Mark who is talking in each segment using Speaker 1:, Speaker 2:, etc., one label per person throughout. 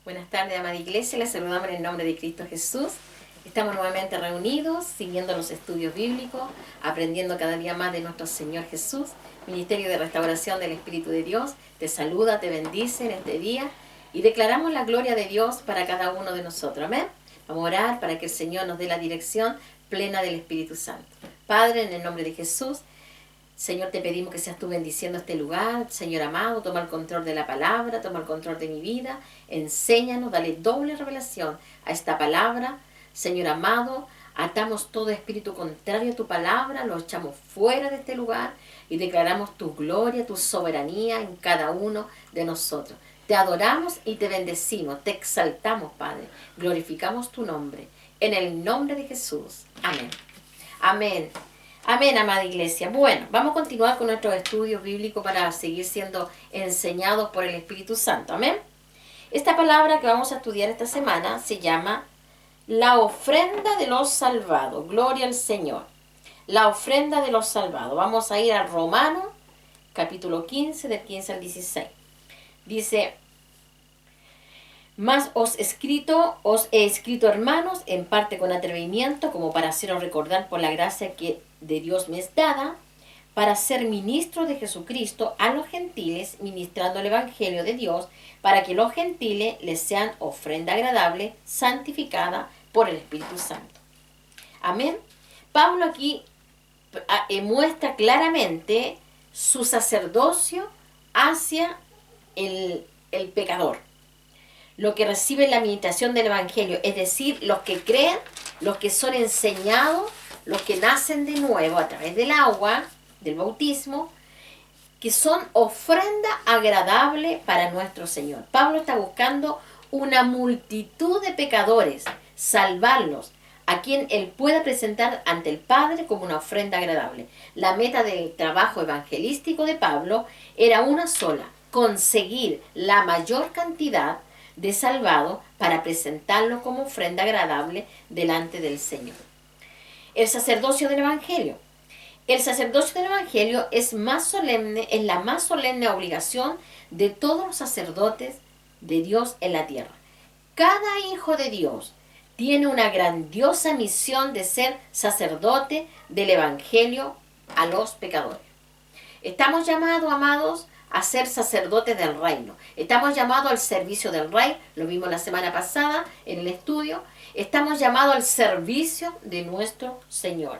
Speaker 1: Buenas tardes, amada iglesia. Les saludamos en el nombre de Cristo Jesús. Estamos nuevamente reunidos, siguiendo los estudios bíblicos, aprendiendo cada día más de nuestro Señor Jesús. Ministerio de Restauración del Espíritu de Dios te saluda, te bendice en este día y declaramos la gloria de Dios para cada uno de nosotros. Amén. Vamos a orar para que el Señor nos dé la dirección plena del Espíritu Santo. Padre, en el nombre de Jesús, Señor, te pedimos que seas tú bendiciendo este lugar. Señor amado, toma el control de la palabra, toma el control de mi vida. Enséñanos, dale doble revelación a esta palabra. Señor amado, atamos todo espíritu contrario a tu palabra, lo echamos fuera de este lugar y declaramos tu gloria, tu soberanía en cada uno de nosotros. Te adoramos y te bendecimos, te exaltamos, Padre. Glorificamos tu nombre. En el nombre de Jesús. Amén. Amén. Amén, amada iglesia. Bueno, vamos a continuar con nuestros estudios bíblicos para seguir siendo enseñados por el Espíritu Santo. Amén. Esta palabra que vamos a estudiar esta semana se llama la ofrenda de los salvados. Gloria al Señor. La ofrenda de los salvados. Vamos a ir a Romanos, capítulo 15, del 15 al 16. Dice: Mas os he escrito, hermanos, en parte con atrevimiento, como para haceros recordar por la gracia que de Dios me es dada, para ser ministro de Jesucristo a los gentiles, ministrando el Evangelio de Dios, para que los gentiles les sean ofrenda agradable, santificada por el Espíritu Santo. Amén. Pablo aquí muestra claramente su sacerdocio hacia el pecador. Lo que reciben la administración del Evangelio, es decir, los que creen, los que son enseñados, los que nacen de nuevo a través del agua, del bautismo, que son ofrenda agradable para nuestro Señor. Pablo está buscando una multitud de pecadores, salvarlos, a quien él pueda presentar ante el Padre como una ofrenda agradable. La meta del trabajo evangelístico de Pablo era una sola: conseguir la mayor cantidad de salvados para presentarlo como ofrenda agradable delante del Señor. El sacerdocio del Evangelio. El sacerdocio del Evangelio es la más solemne obligación de todos los sacerdotes de Dios en la tierra. Cada hijo de Dios tiene una grandiosa misión de ser sacerdote del Evangelio a los pecadores. Estamos llamados, amados, a ser sacerdotes del reino. Estamos llamados al servicio del rey, lo vimos la semana pasada en el estudio. Estamos llamados al servicio de nuestro Señor.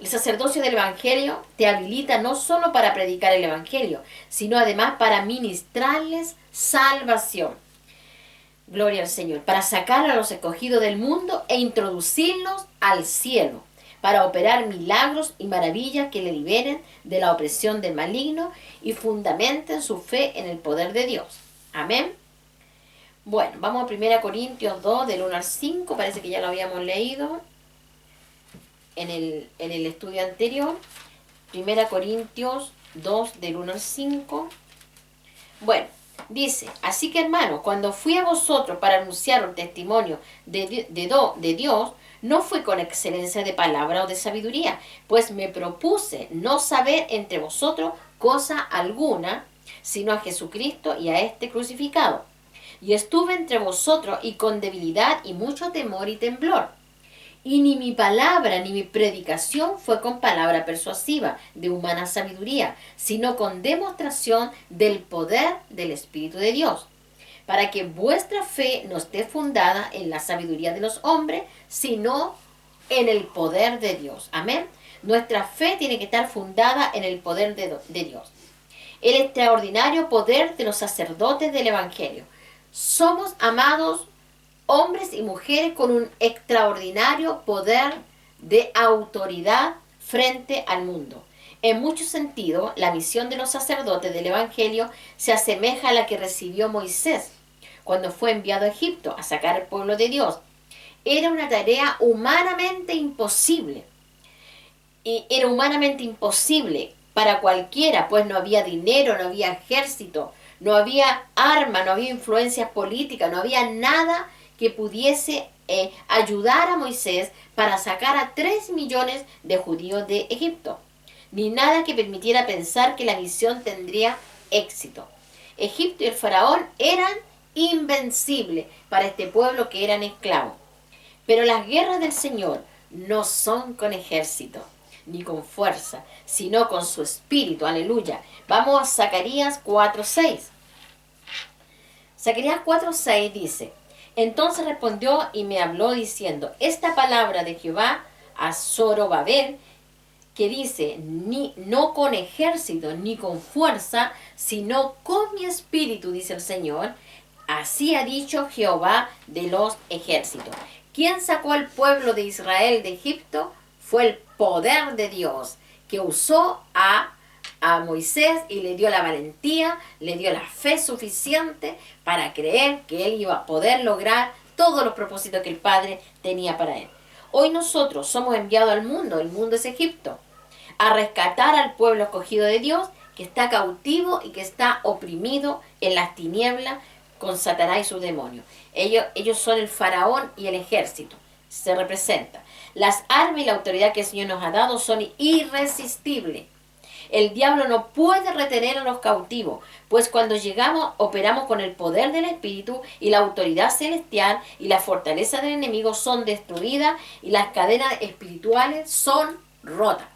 Speaker 1: El sacerdocio del Evangelio te habilita no solo para predicar el Evangelio, sino además para ministrarles salvación. Gloria al Señor. Para sacar a los escogidos del mundo e introducirlos al cielo, para operar milagros y maravillas que le liberen de la opresión del maligno y fundamenten su fe en el poder de Dios. Amén. Bueno, vamos a 1 Corintios 2, del 1 al 5, parece que ya lo habíamos leído en el estudio anterior. 1 Corintios 2, del 1 al 5. Bueno, dice: Así que, hermanos, cuando fui a vosotros para anunciar el testimonio de Dios, no fue con excelencia de palabra o de sabiduría, pues me propuse no saber entre vosotros cosa alguna, sino a Jesucristo y a este crucificado. Y estuve entre vosotros y con debilidad y mucho temor y temblor. Y ni mi palabra ni mi predicación fue con palabra persuasiva de humana sabiduría, sino con demostración del poder del Espíritu de Dios, para que vuestra fe no esté fundada en la sabiduría de los hombres, sino en el poder de Dios. Amén. Nuestra fe tiene que estar fundada en el poder de Dios. El extraordinario poder de los sacerdotes del Evangelio. Somos, amados, hombres y mujeres con un extraordinario poder de autoridad frente al mundo. En muchos sentidos, la misión de los sacerdotes del Evangelio se asemeja a la que recibió Moisés cuando fue enviado a Egipto a sacar al pueblo de Dios. Era una tarea humanamente imposible. Y era humanamente imposible para cualquiera, pues no había dinero, no había ejército, no había armas, no había influencias políticas, no había nada que pudiese ayudar a Moisés para sacar a 3 millones de judíos de Egipto, ni nada que permitiera pensar que la misión tendría éxito. Egipto y el faraón eran invencible para este pueblo que eran esclavos. Pero las guerras del Señor no son con ejército, ni con fuerza, sino con su espíritu. Aleluya. Vamos a Zacarías 4:6. Zacarías 4:6 dice: Entonces respondió y me habló diciendo, esta palabra de Jehová a Zorobabel, que dice, no con ejército ni con fuerza, sino con mi espíritu, dice el Señor. Así ha dicho Jehová de los ejércitos. ¿Quién sacó al pueblo de Israel de Egipto? Fue el poder de Dios, que usó a Moisés y le dio la valentía, le dio la fe suficiente para creer que él iba a poder lograr todos los propósitos que el Padre tenía para él. Hoy nosotros somos enviados al mundo, el mundo es Egipto, a rescatar al pueblo escogido de Dios que está cautivo y que está oprimido en las tinieblas con Satanás y sus demonios. Ellos son el faraón y el ejército, se representa. Las armas y la autoridad que el Señor nos ha dado son irresistibles. El diablo no puede retener a los cautivos, pues cuando llegamos operamos con el poder del Espíritu y la autoridad celestial, y la fortaleza del enemigo son destruidas y las cadenas espirituales son rotas.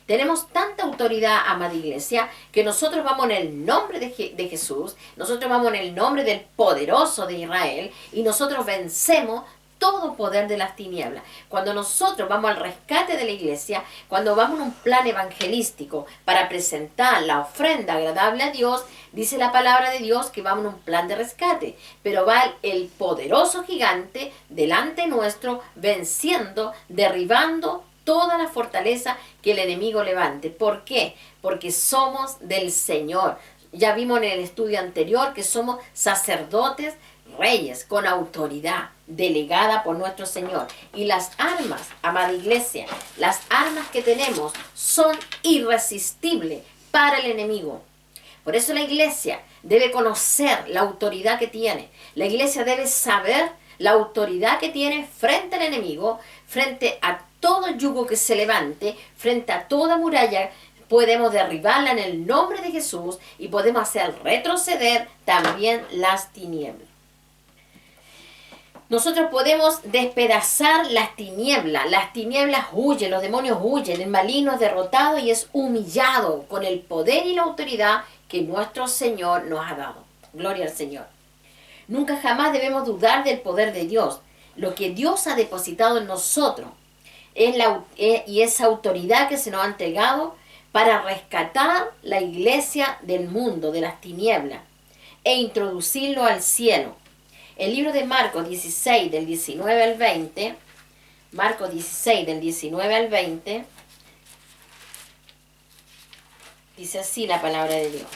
Speaker 1: Tenemos tanta autoridad, amada iglesia, que nosotros vamos en el nombre de Jesús, nosotros vamos en el nombre del poderoso de Israel, y nosotros vencemos todo poder de las tinieblas. Cuando nosotros vamos al rescate de la iglesia, cuando vamos en un plan evangelístico para presentar la ofrenda agradable a Dios, dice la palabra de Dios que vamos en un plan de rescate, pero va el poderoso gigante delante nuestro, venciendo, derribando toda la fortaleza que el enemigo levante. ¿Por qué? Porque somos del Señor. Ya vimos en el estudio anterior que somos sacerdotes, reyes, con autoridad delegada por nuestro Señor. Y las armas, amada iglesia, las armas que tenemos son irresistibles para el enemigo. Por eso la iglesia debe conocer la autoridad que tiene. La iglesia debe saber la autoridad que tiene frente al enemigo, frente a todo yugo que se levante, frente a toda muralla. Podemos derribarla en el nombre de Jesús y podemos hacer retroceder también las tinieblas. Nosotros podemos despedazar las tinieblas huyen, los demonios huyen, el maligno es derrotado y es humillado con el poder y la autoridad que nuestro Señor nos ha dado. Gloria al Señor. Nunca jamás debemos dudar del poder de Dios. Lo que Dios ha depositado en nosotros y esa autoridad que se nos ha entregado para rescatar la iglesia del mundo, de las tinieblas, e introducirlo al cielo. El libro de Marcos 16, del 19 al 20, Marcos 16, del 19 al 20, dice así la palabra de Dios.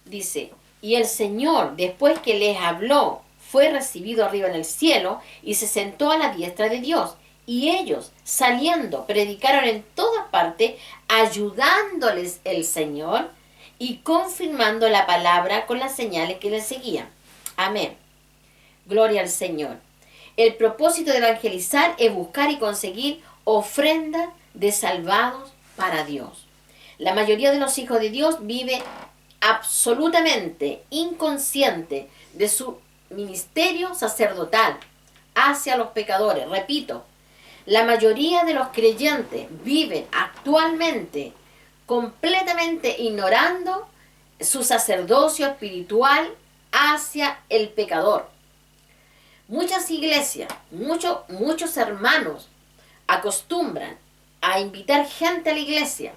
Speaker 1: Dice, y el Señor, después que les habló, fue recibido arriba en el cielo y se sentó a la diestra de Dios. Y ellos, saliendo, predicaron en todas partes, ayudándoles el Señor y confirmando la palabra con las señales que les seguían. Amén. Gloria al Señor. El propósito de evangelizar es buscar y conseguir ofrendas de salvados para Dios. La mayoría de los hijos de Dios vive absolutamente inconsciente de su ministerio sacerdotal hacia los pecadores. Repito, la mayoría de los creyentes viven actualmente completamente ignorando su sacerdocio espiritual hacia el pecador. Muchas iglesias, muchos hermanos acostumbran a invitar gente a la iglesia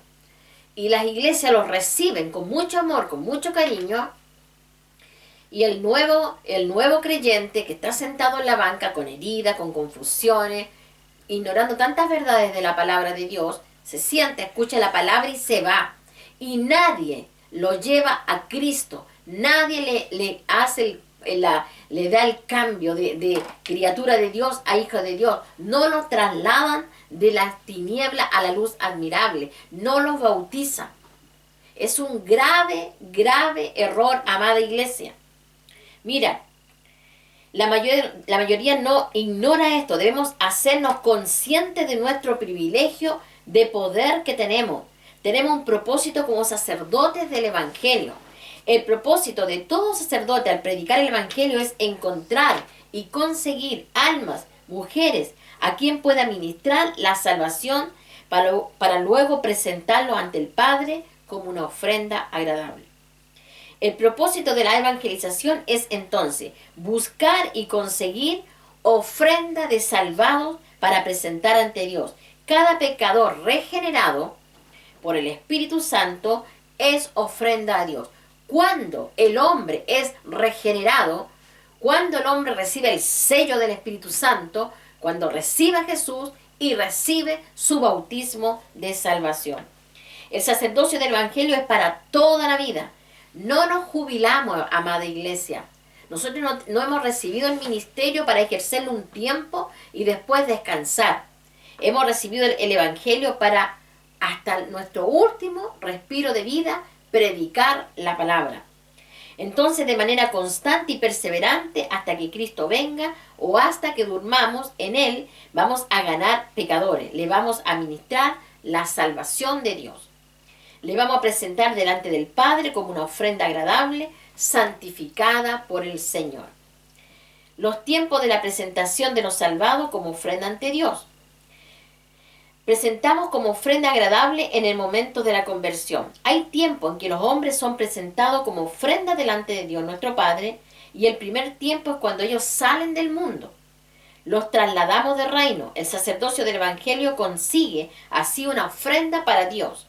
Speaker 1: y las iglesias los reciben con mucho amor, con mucho cariño, y el nuevo creyente que está sentado en la banca con heridas, con confusiones, ignorando tantas verdades de la palabra de Dios, se sienta, escucha la palabra y se va. Y nadie lo lleva a Cristo. Nadie le da el cambio de criatura de Dios a hijo de Dios. No lo trasladan de las tinieblas a la luz admirable. No los bautizan. Es un grave error, amada iglesia. Mira, la mayoría no ignora esto. Debemos hacernos conscientes de nuestro privilegio de poder que tenemos. Tenemos un propósito como sacerdotes del Evangelio. El propósito de todo sacerdote al predicar el Evangelio es encontrar y conseguir almas, mujeres, a quien pueda ministrar la salvación para luego presentarlo ante el Padre como una ofrenda agradable. El propósito de la evangelización es entonces buscar y conseguir ofrenda de salvados para presentar ante Dios. Cada pecador regenerado por el Espíritu Santo es ofrenda a Dios. Cuando el hombre es regenerado, cuando el hombre recibe el sello del Espíritu Santo, cuando recibe a Jesús y recibe su bautismo de salvación. El sacerdocio del Evangelio es para toda la vida. No nos jubilamos, amada iglesia. Nosotros no hemos recibido el ministerio para ejercerlo un tiempo y después descansar. Hemos recibido el Evangelio para, hasta nuestro último respiro de vida, predicar la palabra. Entonces, de manera constante y perseverante, hasta que Cristo venga o hasta que durmamos en Él, vamos a ganar pecadores. Le vamos a ministrar la salvación de Dios. Le vamos a presentar delante del Padre como una ofrenda agradable, santificada por el Señor. Los tiempos de la presentación de los salvados como ofrenda ante Dios. Presentamos como ofrenda agradable en el momento de la conversión. Hay tiempo en que los hombres son presentados como ofrenda delante de Dios nuestro Padre, y el primer tiempo es cuando ellos salen del mundo. Los trasladamos de reino. El sacerdocio del Evangelio consigue así una ofrenda para Dios.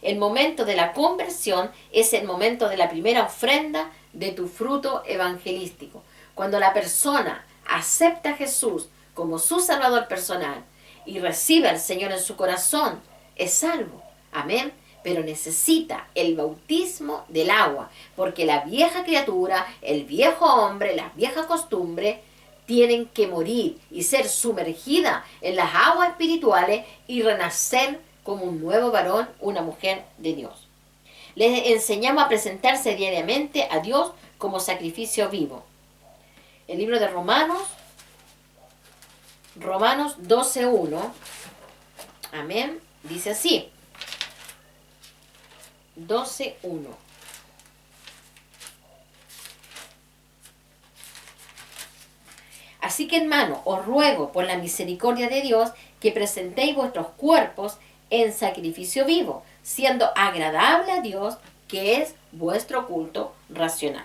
Speaker 1: El momento de la conversión es el momento de la primera ofrenda de tu fruto evangelístico. Cuando la persona acepta a Jesús como su Salvador personal y recibe al Señor en su corazón, es salvo. Amén. Pero necesita el bautismo del agua, porque la vieja criatura, el viejo hombre, las viejas costumbres, tienen que morir y ser sumergida en las aguas espirituales y renacer como un nuevo varón, una mujer de Dios. Les enseñamos a presentarse diariamente a Dios como sacrificio vivo. El libro de Romanos 12:1, amén, dice así, 12:1. Así que, hermano, os ruego por la misericordia de Dios que presentéis vuestros cuerpos en sacrificio vivo, siendo agradable a Dios, que es vuestro culto racional.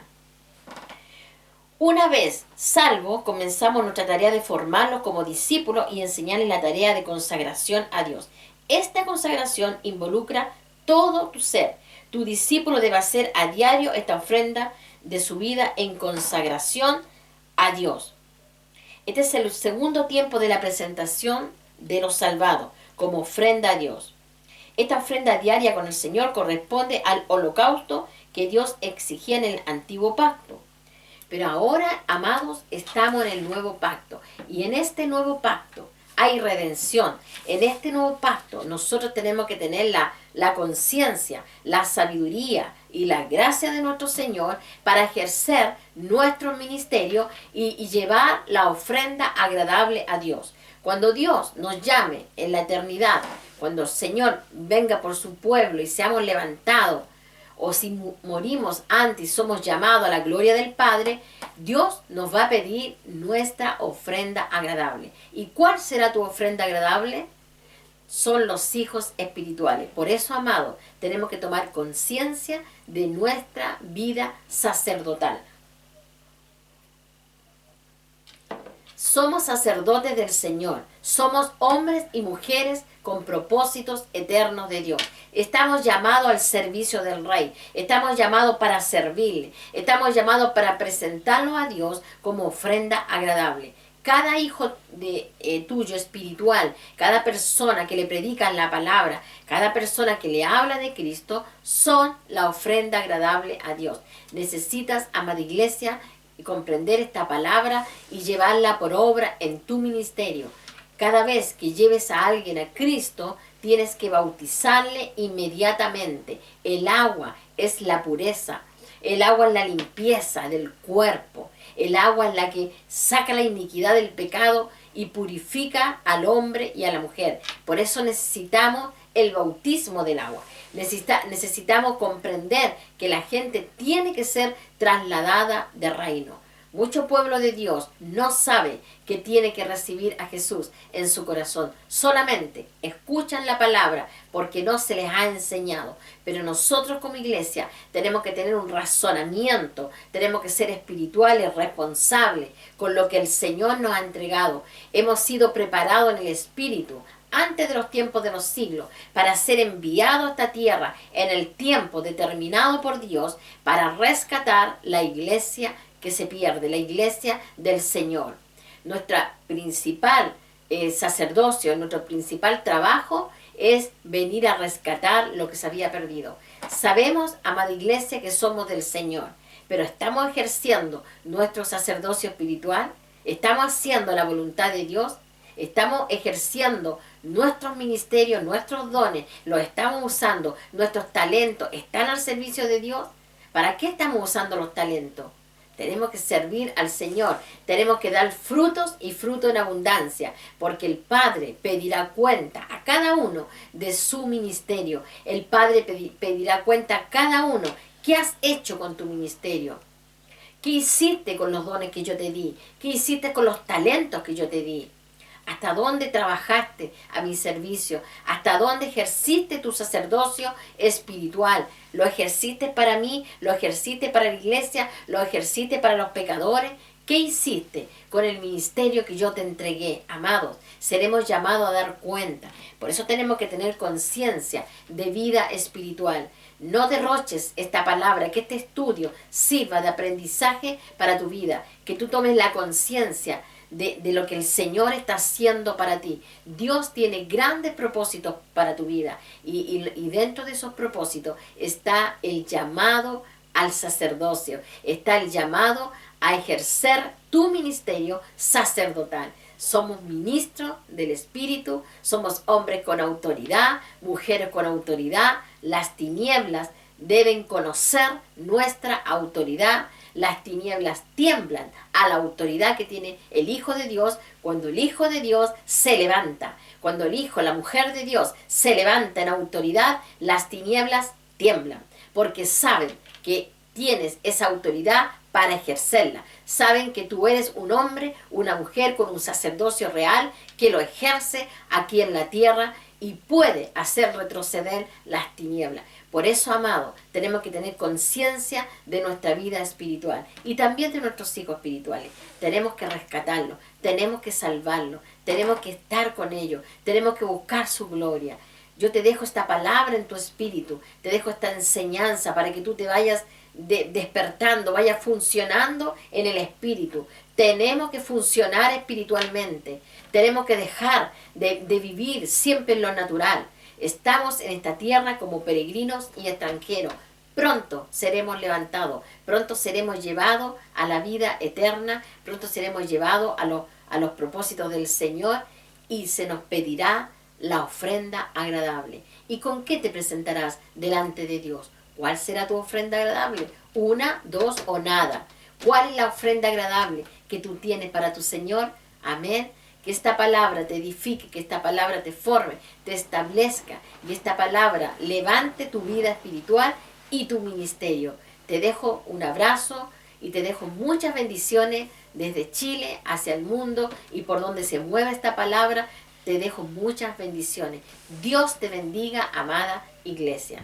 Speaker 1: Una vez salvos, comenzamos nuestra tarea de formarlos como discípulos y enseñarles la tarea de consagración a Dios. Esta consagración involucra todo tu ser. Tu discípulo debe hacer a diario esta ofrenda de su vida en consagración a Dios. Este es el segundo tiempo de la presentación de los salvados, como ofrenda a Dios. Esta ofrenda diaria con el Señor corresponde al holocausto que Dios exigía en el antiguo pacto. Pero ahora, amados, estamos en el nuevo pacto. Y en este nuevo pacto hay redención. En este nuevo pacto nosotros tenemos que tener la conciencia, la sabiduría y la gracia de nuestro Señor para ejercer nuestro ministerio y llevar la ofrenda agradable a Dios. Cuando Dios nos llame en la eternidad, cuando el Señor venga por su pueblo y seamos levantados, o si morimos antes y somos llamados a la gloria del Padre, Dios nos va a pedir nuestra ofrenda agradable. ¿Y cuál será tu ofrenda agradable? Son los hijos espirituales. Por eso, amados, tenemos que tomar conciencia de nuestra vida sacerdotal. Somos sacerdotes del Señor. Somos hombres y mujeres con propósitos eternos de Dios. Estamos llamados al servicio del Rey. Estamos llamados para servirle. Estamos llamados para presentarnos a Dios como ofrenda agradable. Cada hijo tuyo espiritual, cada persona que le predican la palabra, cada persona que le habla de Cristo, son la ofrenda agradable a Dios. Necesitas, amada iglesia, comprender esta palabra y llevarla por obra en tu ministerio. Cada vez que lleves a alguien a Cristo, tienes que bautizarle inmediatamente. El agua es la pureza, el agua es la limpieza del cuerpo, el agua es la que saca la iniquidad del pecado y purifica al hombre y a la mujer. Por eso necesitamos el bautismo del agua. Necesitamos comprender que la gente tiene que ser trasladada de reino. Mucho pueblo de Dios no sabe que tiene que recibir a Jesús en su corazón. Solamente escuchan la palabra porque no se les ha enseñado. Pero nosotros como iglesia tenemos que tener un razonamiento, tenemos que ser espirituales, responsables con lo que el Señor nos ha entregado. Hemos sido preparados en el Espíritu antes de los tiempos de los siglos, para ser enviado a esta tierra en el tiempo determinado por Dios, para rescatar la iglesia que se pierde, la iglesia del Señor. Nuestra principal sacerdocio, nuestro principal trabajo es venir a rescatar lo que se había perdido. Sabemos, amada iglesia, que somos del Señor, pero ¿estamos ejerciendo nuestro sacerdocio espiritual? ¿Estamos haciendo la voluntad de Dios? ¿Estamos ejerciendo nuestros ministerios, nuestros dones? ¿Los estamos usando? ¿Nuestros talentos están al servicio de Dios? ¿Para qué estamos usando los talentos? Tenemos que servir al Señor. Tenemos que dar frutos y fruto en abundancia, porque el Padre pedirá cuenta a cada uno de su ministerio. El Padre pedirá cuenta a cada uno. ¿Qué has hecho con tu ministerio? ¿Qué hiciste con los dones que yo te di? ¿Qué hiciste con los talentos que yo te di? ¿Hasta dónde trabajaste a mi servicio? ¿Hasta dónde ejerciste tu sacerdocio espiritual? ¿Lo ejerciste para mí? ¿Lo ejerciste para la iglesia? ¿Lo ejerciste para los pecadores? ¿Qué hiciste con el ministerio que yo te entregué? Amados, seremos llamados a dar cuenta. Por eso tenemos que tener conciencia de vida espiritual. No derroches esta palabra, que este estudio sirva de aprendizaje para tu vida, que tú tomes la conciencia de lo que el Señor está haciendo para ti. Dios tiene grandes propósitos para tu vida y dentro de esos propósitos está el llamado al sacerdocio, está el llamado a ejercer tu ministerio sacerdotal. Somos ministros del Espíritu, somos hombres con autoridad, mujeres con autoridad. Las tinieblas deben conocer nuestra autoridad. Las tinieblas tiemblan a la autoridad que tiene el Hijo de Dios cuando el Hijo de Dios se levanta. Cuando el Hijo, la mujer de Dios, se levanta en autoridad, las tinieblas tiemblan, porque saben que tienes esa autoridad para ejercerla. Saben que tú eres un hombre, una mujer con un sacerdocio real que lo ejerce aquí en la tierra y puede hacer retroceder las tinieblas. Por eso, amado, tenemos que tener conciencia de nuestra vida espiritual y también de nuestros hijos espirituales. Tenemos que rescatarlos, tenemos que salvarlos, tenemos que estar con ellos, tenemos que buscar su gloria. Yo te dejo esta palabra en tu espíritu, te dejo esta enseñanza para que tú te vayas despertando, vayas funcionando en el espíritu. Tenemos que funcionar espiritualmente, tenemos que dejar de vivir siempre en lo natural. Estamos en esta tierra como peregrinos y extranjeros. Pronto seremos levantados, pronto seremos llevados a la vida eterna, pronto seremos llevados a los propósitos del Señor y se nos pedirá la ofrenda agradable. ¿Y con qué te presentarás delante de Dios? ¿Cuál será tu ofrenda agradable? ¿Una, dos o nada? ¿Cuál es la ofrenda agradable que tú tienes para tu Señor? Amén. Que esta palabra te edifique, que esta palabra te forme, te establezca y esta palabra levante tu vida espiritual y tu ministerio. Te dejo un abrazo y te dejo muchas bendiciones desde Chile hacia el mundo y por donde se mueva esta palabra, te dejo muchas bendiciones. Dios te bendiga, amada iglesia.